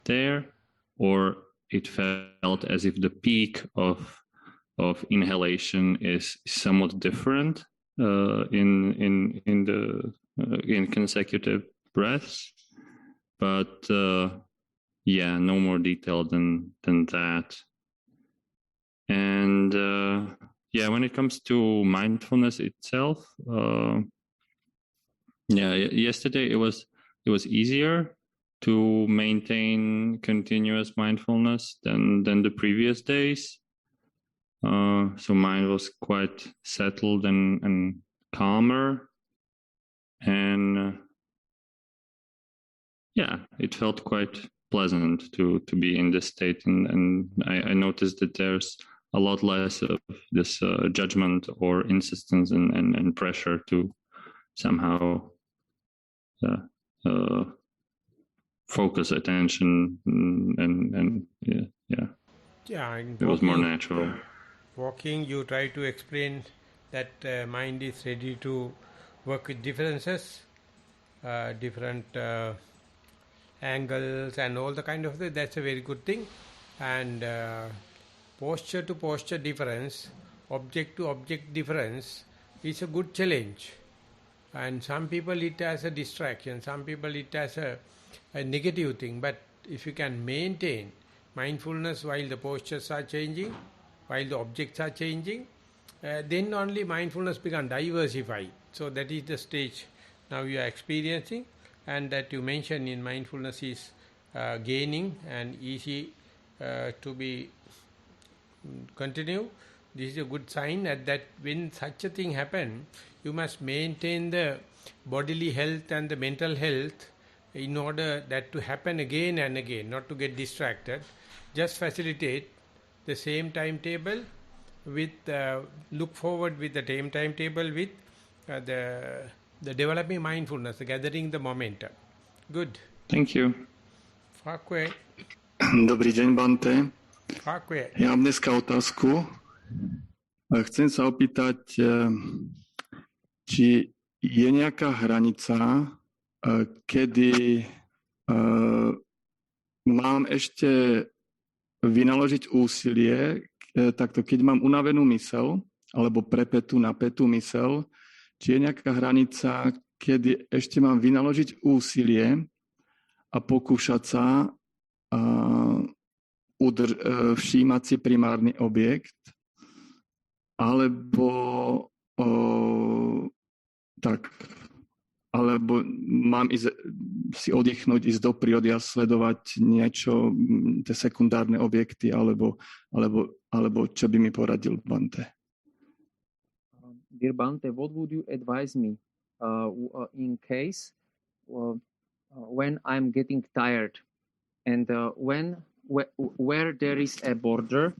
there, or it felt as if the peak of inhalation is somewhat different in consecutive breaths, but no more detail than that. And when it comes to mindfulness itself, yesterday it was easier to maintain continuous mindfulness than the previous days. So mine was quite settled and calmer, and it felt quite pleasant to be in this state, and I noticed that there's a lot less of this judgment or insistence and pressure to somehow focus attention, and it was more natural. Walking, you try to explain that mind is ready to work with differences, different angles and all the kind of thing. That's a very good thing. And posture to posture difference, object to object difference is a good challenge. And some people it as a distraction, some people it as a negative thing. But if you can maintain mindfulness while the postures are changing, while the objects are changing, then only mindfulness becomes diversified. So that is the stage now you are experiencing, and that you mentioned in mindfulness is gaining and easy to be continue. This is a good sign that when such a thing happen, you must maintain the bodily health and the mental health in order that to happen again and again, not to get distracted. Just facilitate the same timetable with look forward with the same timetable with the developing mindfulness, the gathering the momentum. Good. Thank you. Fakwe. Dobrý deň, Bante. Fakwe. Ja mám dneska otázku. Chcem sa opýtať, či je nejaká hranica, kedy mám ešte vynaložiť úsilie, takto keď mám unavenú mysel, alebo prepätú, napätú mysel, či je nejaká hranica, kedy ešte mám vynaložiť úsilie a pokúšať sa všímať si primárny objekt, alebo mám si oddychnúť, ísť do prírody a sledovať niečo, tie sekundárne objekty, alebo čo by mi poradil Bante? Dear Bante, what would you advise me in case when I'm getting tired and where there is a borderline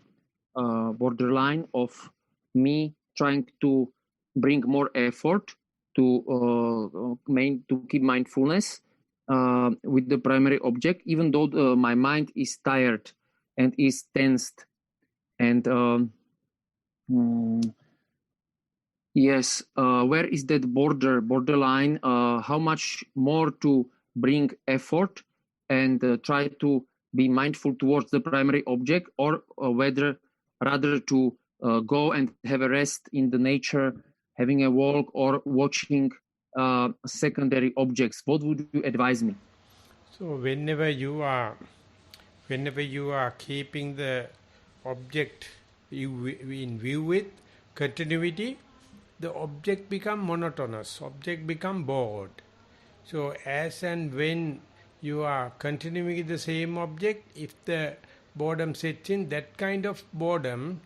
of me trying to bring more effort to keep mindfulness with the primary object, even though my mind is tired and is tensed. And where is that borderline? How much more to bring effort and try to be mindful towards the primary object, or whether rather to go and have a rest in the nature, having a walk or watching secondary objects? What would you advise me? So whenever you are keeping the object in view with continuity, the object become monotonous, object become bored. So as and when you are continuing with the same object, if the boredom sets in, that kind of boredom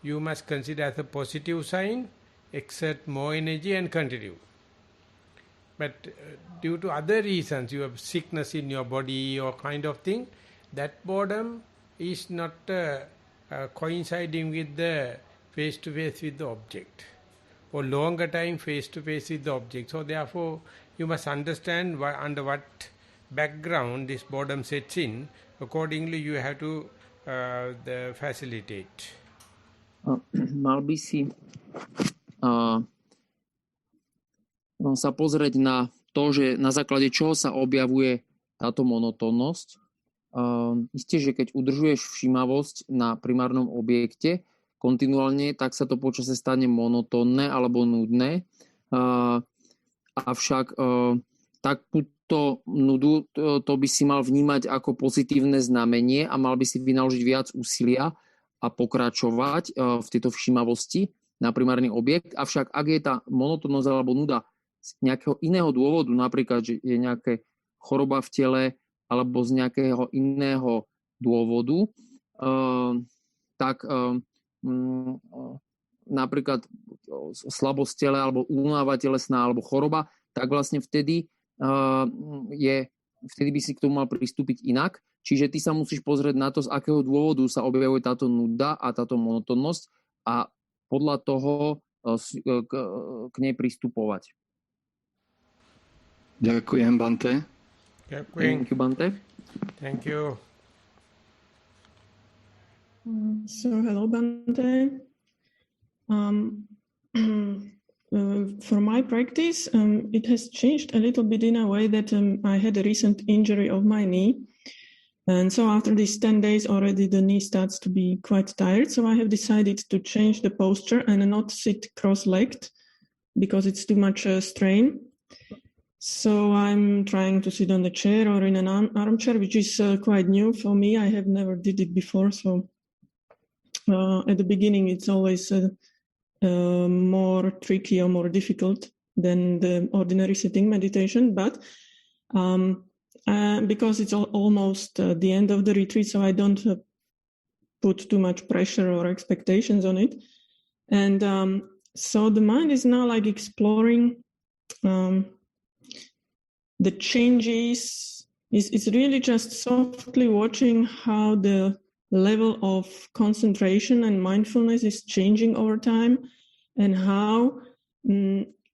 you must consider as a positive sign, exert more energy and continue. But due to other reasons, you have sickness in your body or kind of thing, that boredom is not coinciding with the face-to-face with the object, or longer time face-to-face with the object. So therefore, you must understand under what background this boredom sets in. Accordingly, you have to facilitate. Mal by si sa pozrieť na to, že na základe čoho sa objavuje táto monotónnosť, isté, že keď udržuješ všímavosť na primárnom objekte kontinuálne, tak sa to počase stane monotónne alebo nudné. Avšak takúto nudu to by si mal vnímať ako pozitívne znamenie a mal by si vynaložiť viac úsilia a pokračovať v tejto všímavosti na primárny objekt. Avšak ak je tá monotónnosť alebo nuda z nejakého iného dôvodu, napríklad, že je nejaká choroba v tele alebo z nejakého iného dôvodu, tak napríklad slabosť tele alebo únava telesná alebo choroba, tak vlastne vtedy by si k tomu mal pristúpiť inak. Čiže ty sa musíš pozrieť na to, z akého dôvodu sa objavuje táto nuda a táto monotónnosť a podľa toho k nej pristupovať. Ďakujem, Bante. Thank you, Bante. Thank you. So, hello, Bante. For my practice, it has changed a little bit in a way that I had a recent injury of my knee. And so after these 10 days already, the knee starts to be quite tired. So I have decided to change the posture and not sit cross-legged because it's too much strain. So I'm trying to sit on the chair or in an armchair, which is quite new for me. I have never did it before. So at the beginning, it's always more tricky or more difficult than the ordinary sitting meditation. But because it's almost the end of the retreat, so I don't put too much pressure or expectations on it. And so the mind is now like exploring the changes. It's really just softly watching how the level of concentration and mindfulness is changing over time, and how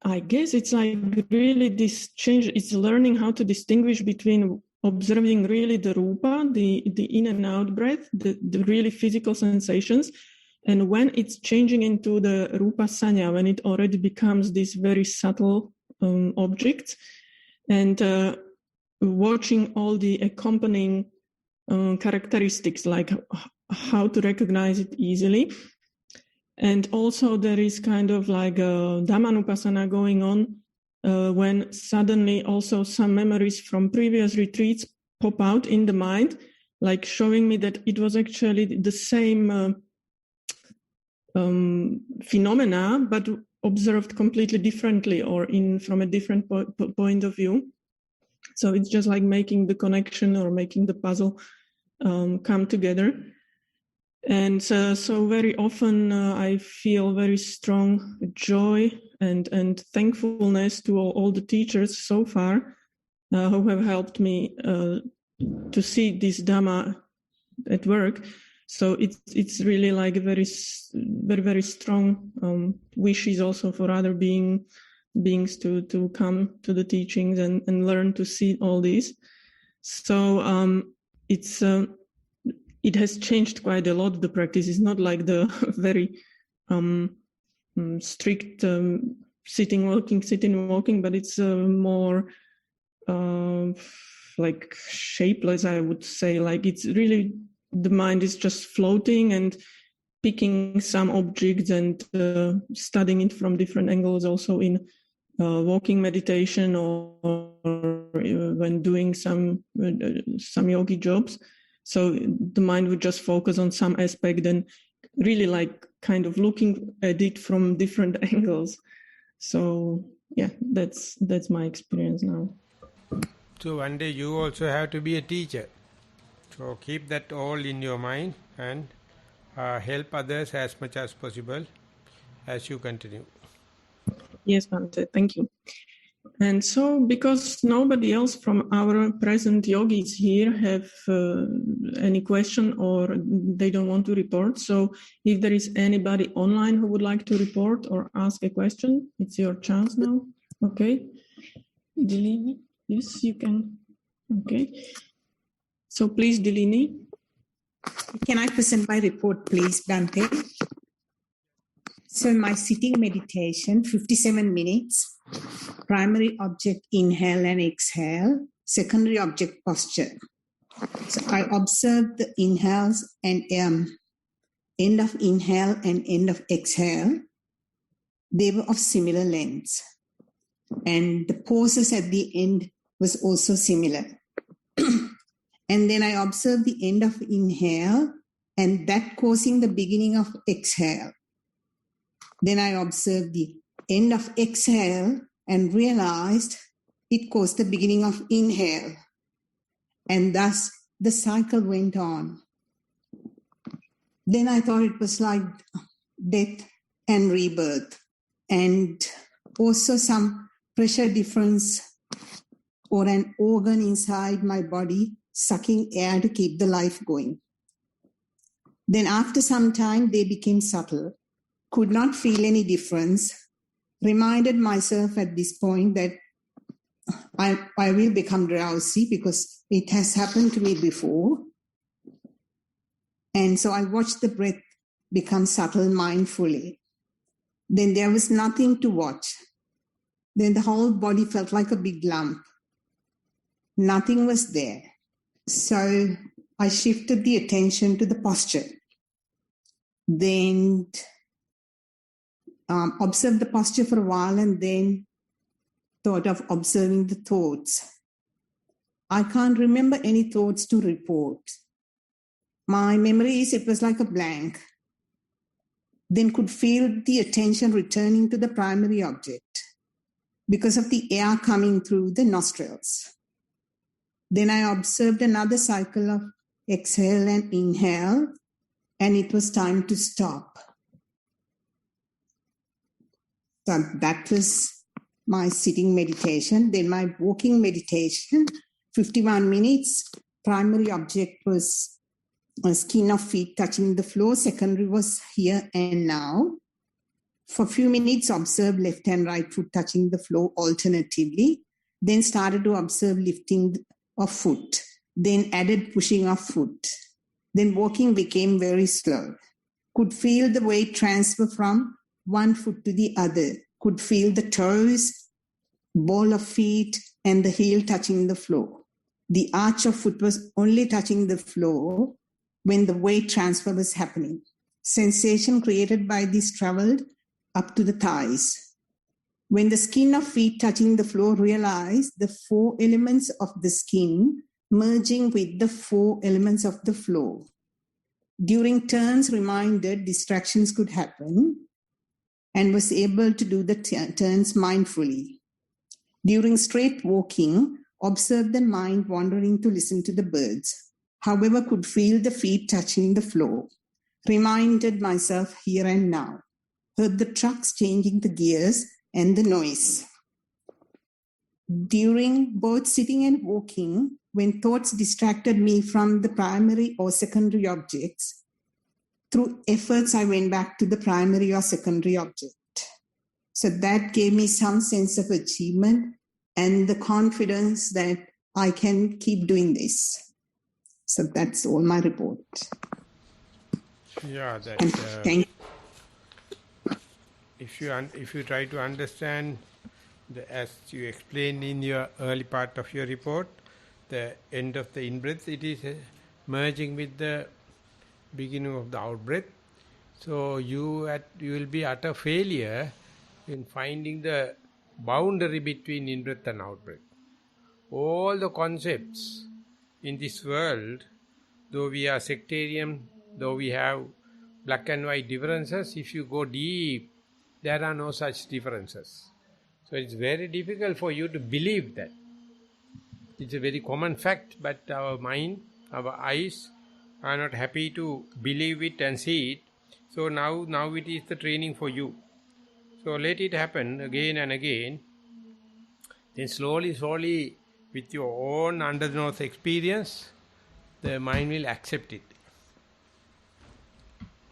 I guess it's like really this change. It's learning how to distinguish between observing really the rupa, the in and out breath, the really physical sensations, and when it's changing into the rupa sanya, when it already becomes these very subtle objects, and watching all the accompanying characteristics, like how to recognize it easily. And also there is kind of like a Dhammanupassana going on when suddenly also some memories from previous retreats pop out in the mind, like showing me that it was actually the same phenomena, but observed completely differently or from a different point of view. So it's just like making the connection or making the puzzle come together. And so very often I feel very strong joy and thankfulness to all the teachers so far who have helped me to see this Dhamma at work. So it's really like a very, very strong wishes also for other beings to come to the teachings and learn to see all this. So it has changed quite a lot. The practice is not like the very strict sitting, walking, but it's more like shapeless, I would say. Like it's really, the mind is just floating and picking some objects and studying it from different angles, also in walking meditation or when doing some yogi jobs. So the mind would just focus on some aspect and really like kind of looking at it from different angles. So yeah, that's my experience now. So one day you also have to be a teacher. So keep that all in your mind and help others as much as possible as you continue. Yes, Bhante, thank you. And so because nobody else from our present yogis here have any question or they don't want to report, so if there is anybody online who would like to report or ask a question, it's your chance now. Okay. Dilini, yes, you can. Okay. So please, Dilini. Can I present my report, please, Bhante? So in my sitting meditation, 57 minutes, primary object inhale and exhale, secondary object posture. So I observed the inhales and end of inhale and end of exhale. They were of similar lengths. And the pauses at the end was also similar. And then I observed the end of inhale and that causing the beginning of exhale. Then I observed the end of exhale and realized it caused the beginning of inhale. And thus the cycle went on. Then I thought it was like death and rebirth, and also some pressure difference or an organ inside my body sucking air to keep the life going. Then after some time, they became subtle, could not feel any difference, reminded myself at this point that I will become drowsy because it has happened to me before. And so I watched the breath become subtle mindfully. Then there was nothing to watch. Then the whole body felt like a big lump. Nothing was there. So I shifted the attention to the posture. Then observed the posture for a while and then thought of observing the thoughts. I can't remember any thoughts to report. My memory is it was like a blank. Then could feel the attention returning to the primary object because of the air coming through the nostrils. Then I observed another cycle of exhale and inhale, and it was time to stop. So that was my sitting meditation. Then my walking meditation, 51 minutes. Primary object was a skin of feet touching the floor. Secondary was here and now. For a few minutes, observe left and right foot touching the floor alternatively. Then started to observe lifting of foot. Then added pushing of foot. Then walking became very slow. Could feel the weight transfer from one foot to the other. Could feel the toes, ball of feet, and the heel touching the floor. The arch of foot was only touching the floor when the weight transfer was happening. Sensation created by this traveled up to the thighs. When the skin of feet touching the floor, realized the 4 elements of the skin merging with the 4 elements of the floor. During turns, reminded distractions could happen and was able to do the turns mindfully. During straight walking, observed the mind wandering to listen to the birds. However, could feel the feet touching the floor. Reminded myself here and now. Heard the trucks changing the gears and the noise. During both sitting and walking, when thoughts distracted me from the primary or secondary objects, through efforts I went back to the primary or secondary object. So that gave me some sense of achievement and the confidence that I can keep doing this. So that's all my report. Yeah, that. Thank you. If you try to understand, as you explained in your early part of your report, the end of the in-breath, it is merging with the beginning of the out-breath. So you will be utter failure in finding the boundary between in-breath and out-breath. All the concepts in this world, though we are sectarian, though we have black and white differences, if you go deep, there are no such differences. So it's very difficult for you to believe that. It's a very common fact, but our mind, our eyes are not happy to believe it and see it. So now it is the training for you. So let it happen again and again. Then slowly, with your own under-the-nose experience, the mind will accept it.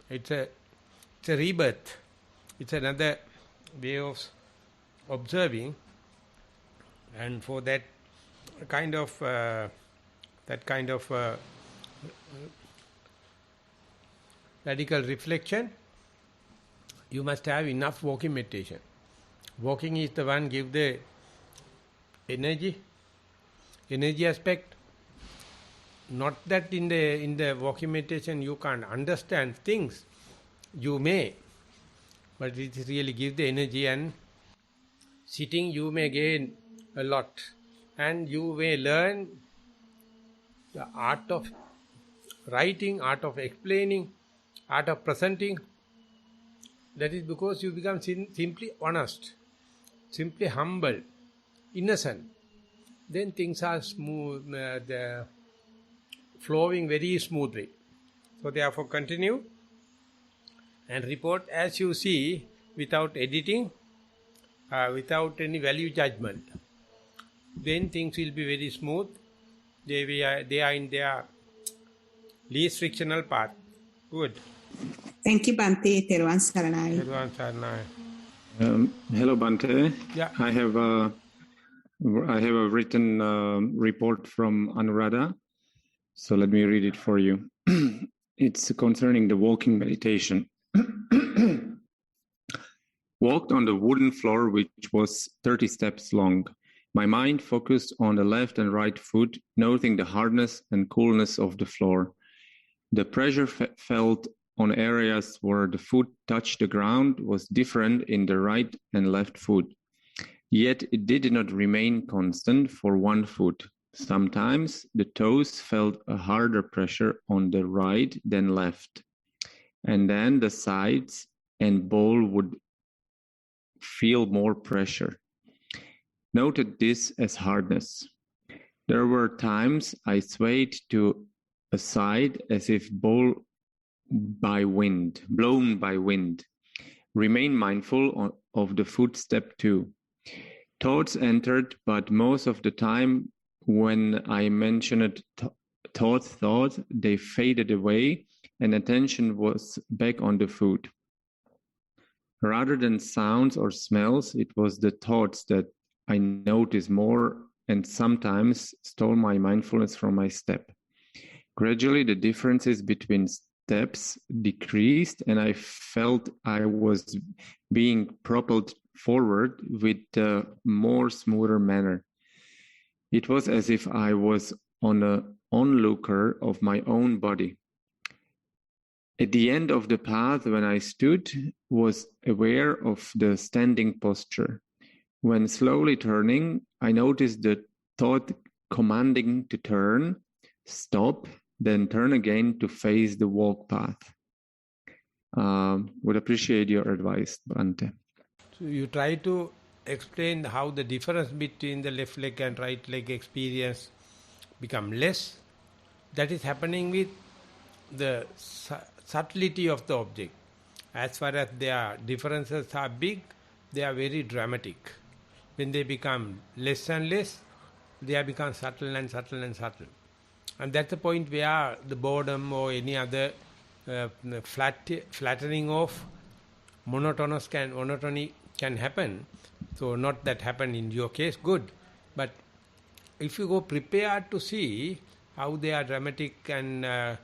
It's a rebirth. It's another way of observing, and for that kind of radical reflection, you must have enough walking meditation. Walking is the one give the energy aspect, not that in the walking meditation you can't understand things, you may, but it really gives the energy, and sitting you may gain a lot, and you may learn the art of writing, art of explaining, art of presenting. That is because you become simply honest, simply humble, innocent. Then things are smooth, they're flowing very smoothly. So therefore continue and report as you see, without editing, without any value judgment. Then things will be very smooth. They are in their least frictional path. Good. Thank you, Bante. Theruvan Saranai. Thero Saranai. Hello, Bante. Yeah. I have a written report from Anuradha. So let me read it for you. It's concerning the walking meditation. Walked on the wooden floor, which was 30 steps long. My mind focused on the left and right foot, noting the hardness and coolness of the floor. The pressure felt on areas where the foot touched the ground was different in the right and left foot. Yet it did not remain constant for one foot. Sometimes the toes felt a harder pressure on the right than left, and then the sides and ball would feel more pressure. Noted this as hardness. There were times I swayed to a side as if blown by wind. Remain mindful of the footstep too. Thoughts entered, but most of the time when I mentioned thought, they faded away and attention was back on the foot. Rather than sounds or smells, it was the thoughts that I noticed more and sometimes stole my mindfulness from my step. Gradually, the differences between steps decreased and I felt I was being propelled forward with a more smoother manner. It was as if I was on an onlooker of my own body. At the end of the path, when I stood, was aware of the standing posture. When slowly turning, I noticed the thought commanding to turn, stop, then turn again to face the walk path. Would appreciate your advice, Bante. So you try to explain how the difference between the left leg and right leg experience become less. That is happening with the subtlety of the object. As far as their differences are big, they are very dramatic. When they become less and less, they have become subtle and subtle and subtle. And that's the point where the boredom or any other flattening of monotony can happen. So not that happen in your case, good. But if you go prepared to see how they are dramatic and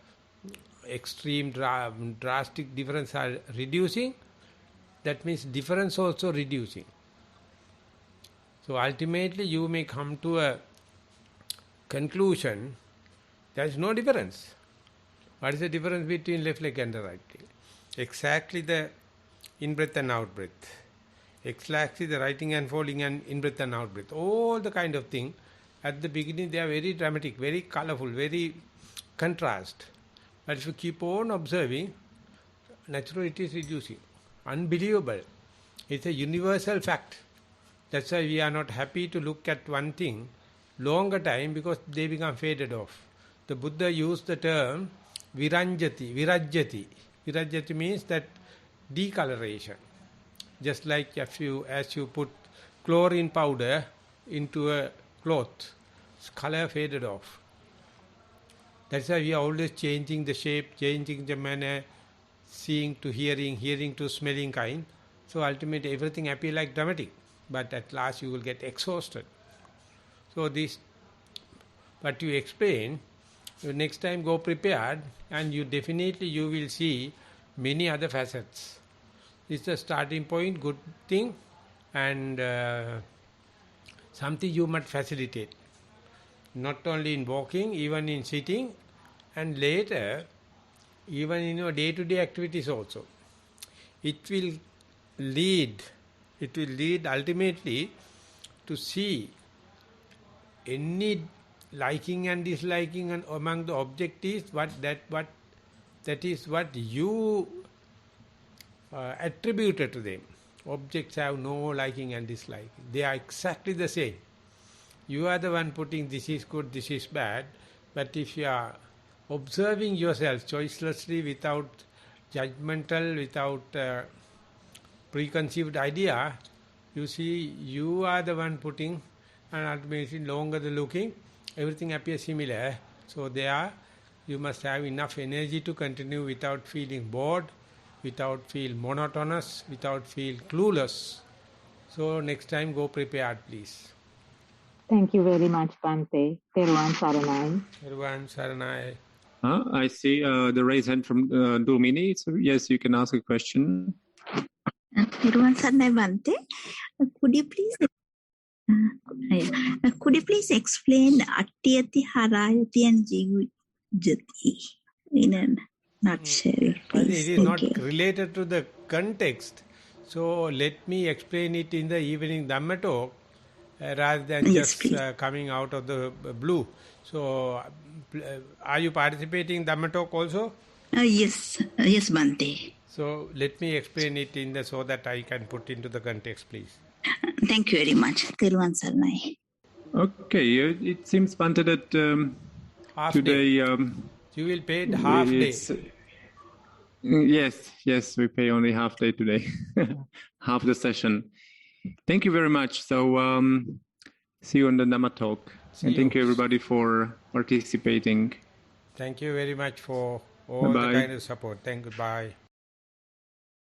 extreme drastic difference are reducing, that means difference also reducing. So ultimately you may come to a conclusion there is no difference. What is the difference between left leg and the right leg? Exactly the in-breath and out-breath. Exactly the writing and folding and in-breath and out-breath. All the kind of thing. At the beginning they are very dramatic, very colorful, very contrast. But if you keep on observing, naturally it is reducing. Unbelievable. It's a universal fact. That's why we are not happy to look at one thing longer time because they become faded off. The Buddha used the term virajyati. Virajyati means that decoloration. Just like as you put chlorine powder into a cloth, color faded off. That's why we are always changing the shape, changing the manner, seeing to hearing, hearing to smelling kind. So ultimately everything appears like dramatic. But at last you will get exhausted. So this, what you explain, next time go prepared and you will see many other facets. It's the starting point, good thing, and something you must facilitate. Not only in walking, even in sitting And later, even in your day-to-day activities also, it will lead ultimately to see any liking and disliking and among the object is that is what you attributed to them. Objects have no liking and disliking. They are exactly the same. You are the one putting this is good, this is bad. But if you are observing yourself choicelessly, without judgmental, without preconceived idea, you see you are the one putting, and ultimately longer the looking, everything appears similar. So you must have enough energy to continue without feeling bored, without feel monotonous, without feel clueless. So next time go prepared, please. Thank you very much, Bante. Teruvan Saranai. Teruvan Saranai. I see the raised hand from Dumini. So yes, you can ask a question. Teruvan Saranai Bante. Could you please explain Attiyati, Harayati and Jigujati in a nutshell, please? It is not related to the context. So let me explain it in the evening Dhamma talk rather than just coming out of the blue. So are you participating in Dhamma talk also? Yes, Bante. So let me explain it so that I can put into the context, please. Thank you very much. Teruvan Saranai. Okay, it seems, Bante, that today... you will pay half day. Yes, we pay only half day today. Half the session. Thank you very much. So see you on the Dhamma talk. Thank you everybody for participating. Thank you very much for all the kind of support. Thank you. Bye.